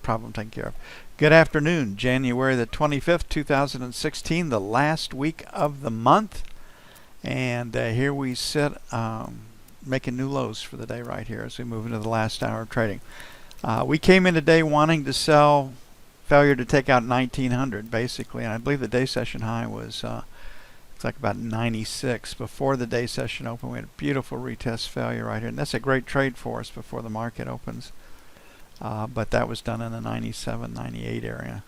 problem taken care of. Good afternoon, January the 25th, 2016, the last week of the month. And here we sit making new lows for the day right here as we move into the last hour of trading. We came in today wanting to sell, failure to take out 1900 basically, and I believe the day session high was it's like about 96. Before the day session open, we had a beautiful retest failure right here, and that's a great trade for us before the market opens. But that was done in the 97, 98 area.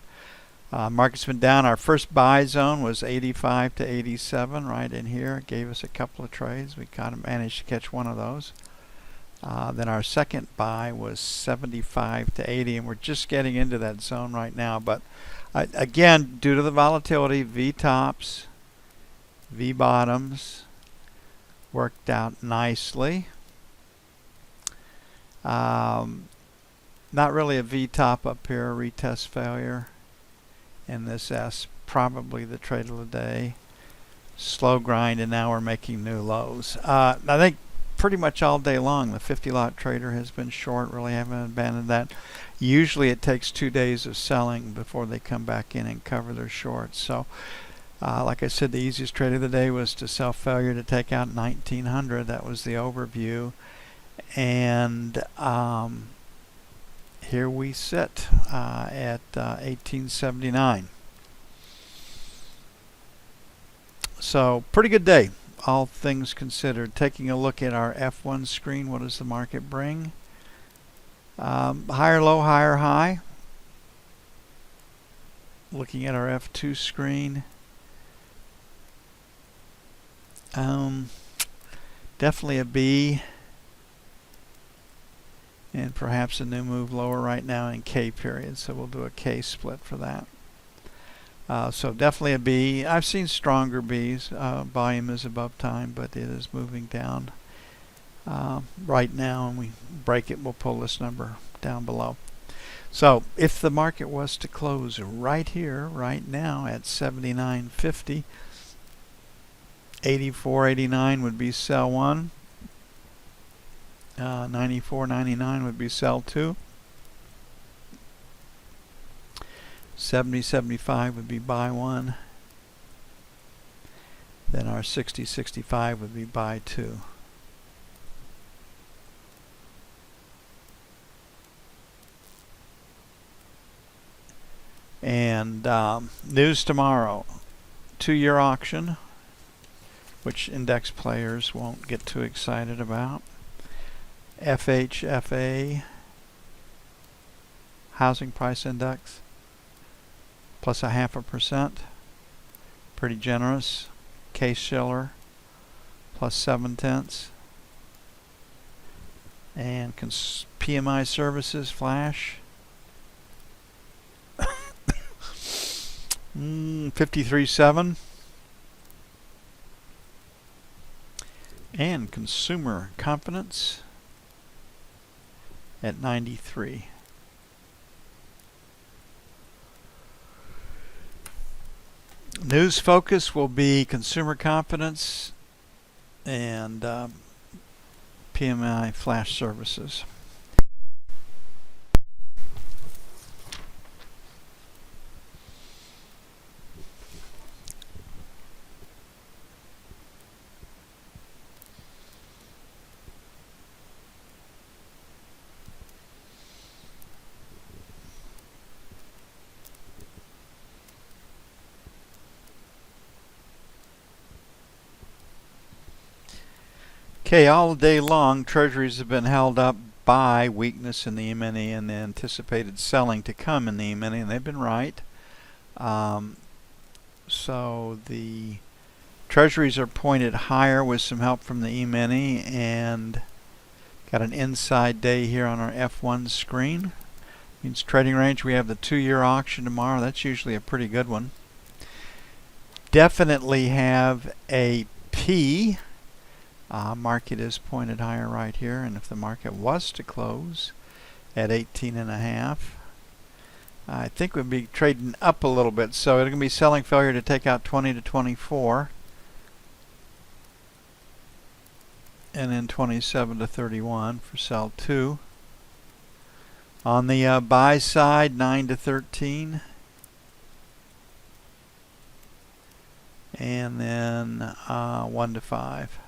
Market's been down. Our first buy zone was 85 to 87 right in here. It gave us a couple of trades. We kind of managed to catch one of those. Then our second buy was 75 to 80, and we're just getting into that zone right now. But again, due to the volatility, V tops, V bottoms worked out nicely. Not really a V top up here, a retest failure. And this S, probably the trade of the day. Slow grind, and now we're making new lows. I think pretty much all day long the 50 lot trader has been short, really haven't abandoned that. Usually it takes 2 days of selling before they come back in and cover their shorts. So like I said, the easiest trade of the day was to sell failure to take out 1900. That was the overview. And here we sit at 1879. So pretty good day, all things considered. Taking a look at our F1 screen, what does the market bring? Higher low, higher high. Looking at our F2 screen, definitely a B, and perhaps a new move lower right now in K period, so we'll do a K split for that. So definitely a B. I've seen stronger Bs. Volume is above time, but it is moving down right now, and we break it, we'll pull this number down below. So if the market was to close right here, right now at 79.50, 84.89 would be sell 1. 94.99 would be sell 2. 70.75 would be buy 1. Then our 60.65 would be buy 2. And news tomorrow, 2-year auction, which index players won't get too excited about. FHFA, housing price index, plus 0.5%, pretty generous. Case-Shiller, plus 0.7. And PMI services flash, 53.7. And consumer confidence at 93. News focus will be consumer confidence and PMI flash services. Okay, all day long, treasuries have been held up by weakness in the E-mini and the anticipated selling to come in the E-mini, and they've been right. So the treasuries are pointed higher with some help from the E-mini, and got an inside day here on our F1 screen. Means trading range, we have the 2-year auction tomorrow. That's usually a pretty good one. Definitely have a P. Market is pointed higher right here, and if the market was to close at 18.5, I think we'd be trading up a little bit. So it's going to be selling failure to take out 20 to 24, and then 27 to 31 for sell 2. On the buy side, 9 to 13. And then 1 to 5.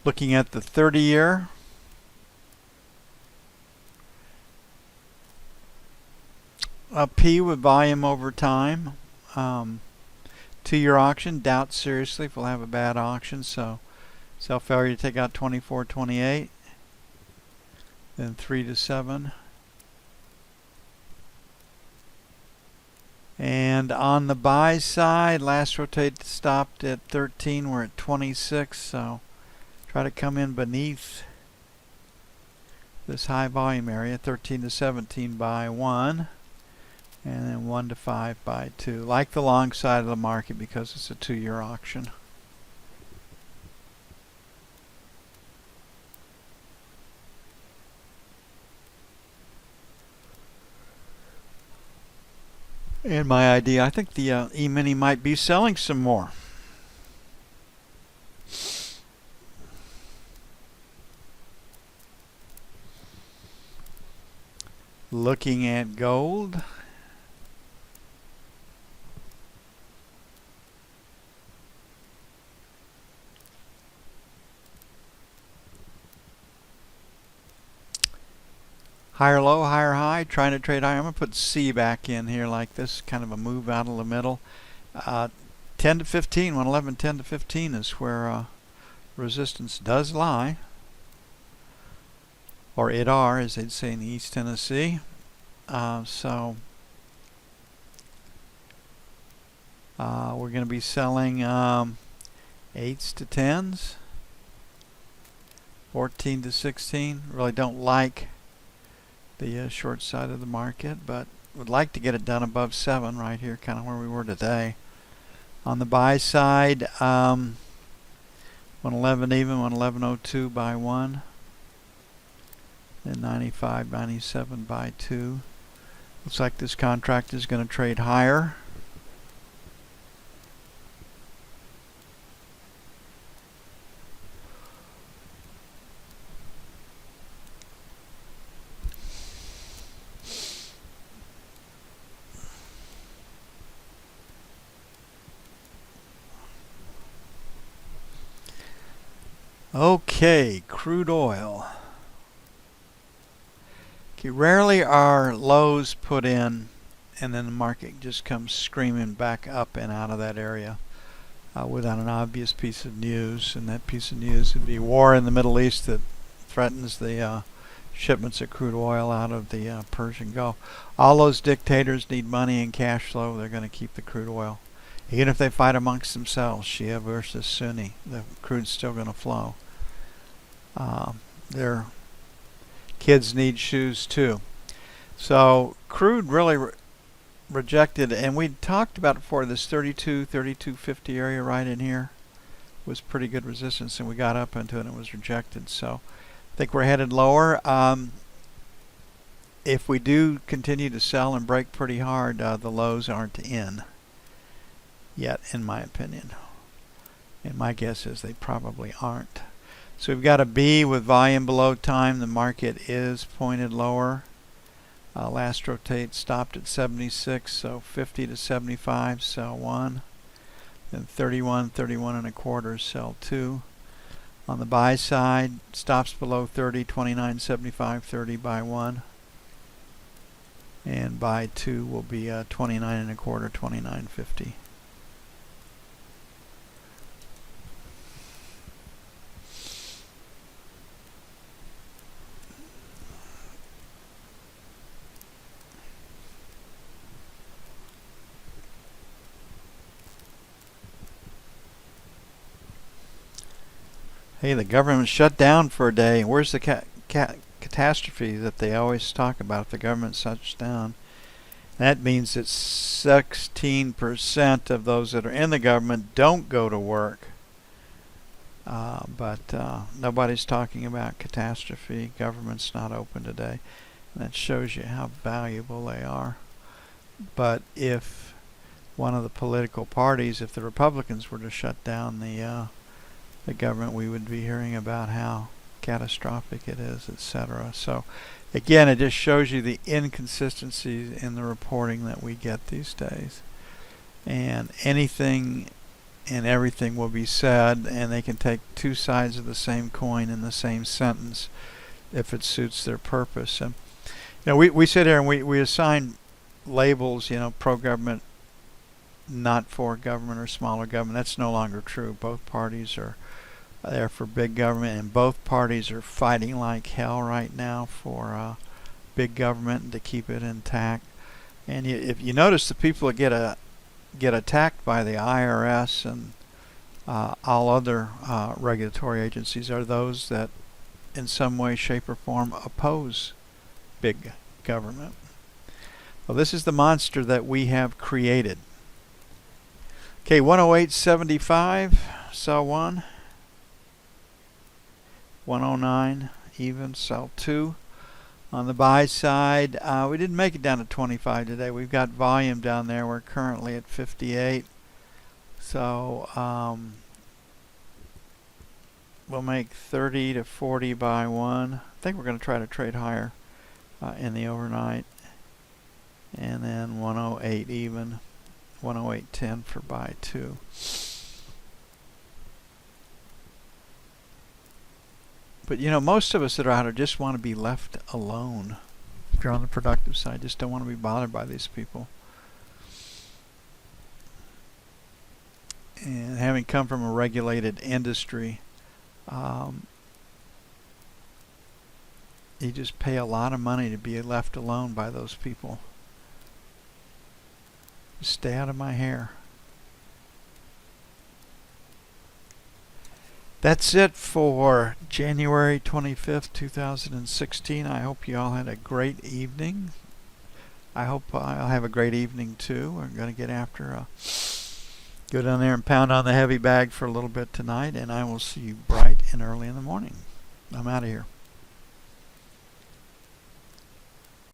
Looking at the 30-year, a P with volume over time. 2-year auction, doubt seriously if we'll have a bad auction, so sell failure to take out 24.28, then 3 to 7. And on the buy side, last rotate stopped at 13, we're at 26, so try to come in beneath this high volume area, 13 to 17 by 1, and then 1 to 5 by 2. Like the long side of the market because it's a 2-year auction. And my idea, I think the E-mini might be selling some more. Looking at gold. Higher low, higher high, trying to trade higher. I'm going to put C back in here like this, kind of a move out of the middle. 10 to 15, 111, 10 to 15 is where resistance does lie. Or IDR, as they'd say in East Tennessee. So we're going to be selling 8s to 10s, 14 to 16. Really don't like the short side of the market, but would like to get it done above 7 right here, kind of where we were today. On the buy side, 111 even, 111.02 by 1. Then 95, 97 by 2. Looks like this contract is going to trade higher. Okay, crude oil. Okay, rarely are lows put in and then the market just comes screaming back up and out of that area without an obvious piece of news, and that piece of news would be war in the Middle East that threatens the shipments of crude oil out of the Persian Gulf. All those dictators need money and cash flow. They're going to keep the crude oil. Even if they fight amongst themselves, Shia versus Sunni, the crude's still going to flow. Their kids need shoes too. So crude really rejected, and we talked about it before, this 32.50 area right in here was pretty good resistance, and we got up into it and it was rejected. So I think we're headed lower. If we do continue to sell and break pretty hard, the lows aren't in yet, in my opinion. And my guess is they probably aren't. So we've got a B with volume below time. The market is pointed lower. Last rotate stopped at 76, so 50 to 75, sell 1. Then 31, 31 and a quarter, sell 2. On the buy side, stops below 30, 29.75, 30 buy 1. And buy 2 will be 29 and a quarter, 29.50. Hey, the government shut down for a day. Where's the catastrophe that they always talk about if the government shuts down. That means that 16% of those that are in the government don't go to work. But nobody's talking about catastrophe. Government's not open today. That shows you how valuable they are. But if one of the political parties, if the Republicans were to shut down the government, we would be hearing about how catastrophic it is, etc. So again, it just shows you the inconsistencies in the reporting that we get these days. And anything and everything will be said, and they can take two sides of the same coin in the same sentence if it suits their purpose. And we sit here and we assign labels, pro-government, not for government, or smaller government. That's no longer true. Both parties are there for big government, and both parties are fighting like hell right now for big government and to keep it intact. And if you notice, the people that get attacked by the IRS and all other regulatory agencies are those that in some way, shape, or form oppose big government. Well, this is the monster that we have created. Okay, 108.75, sell 1. 109 even, sell 2. On the buy side, we didn't make it down to 25 today. We've got volume down there. We're currently at 58. So we'll make 30 to 40 buy 1. I think we're going to try to trade higher in the overnight. And then 108 even, 108.10 for buy 2. But most of us that are out here just want to be left alone. If you're on the productive side, just don't want to be bothered by these people. And having come from a regulated industry, you just pay a lot of money to be left alone by those people. Just stay out of my hair. That's it for January 25th, 2016. I hope you all had a great evening. I hope I'll have a great evening too. We're going to get after go down there and pound on the heavy bag for a little bit tonight, and I will see you bright and early in the morning. I'm out of here.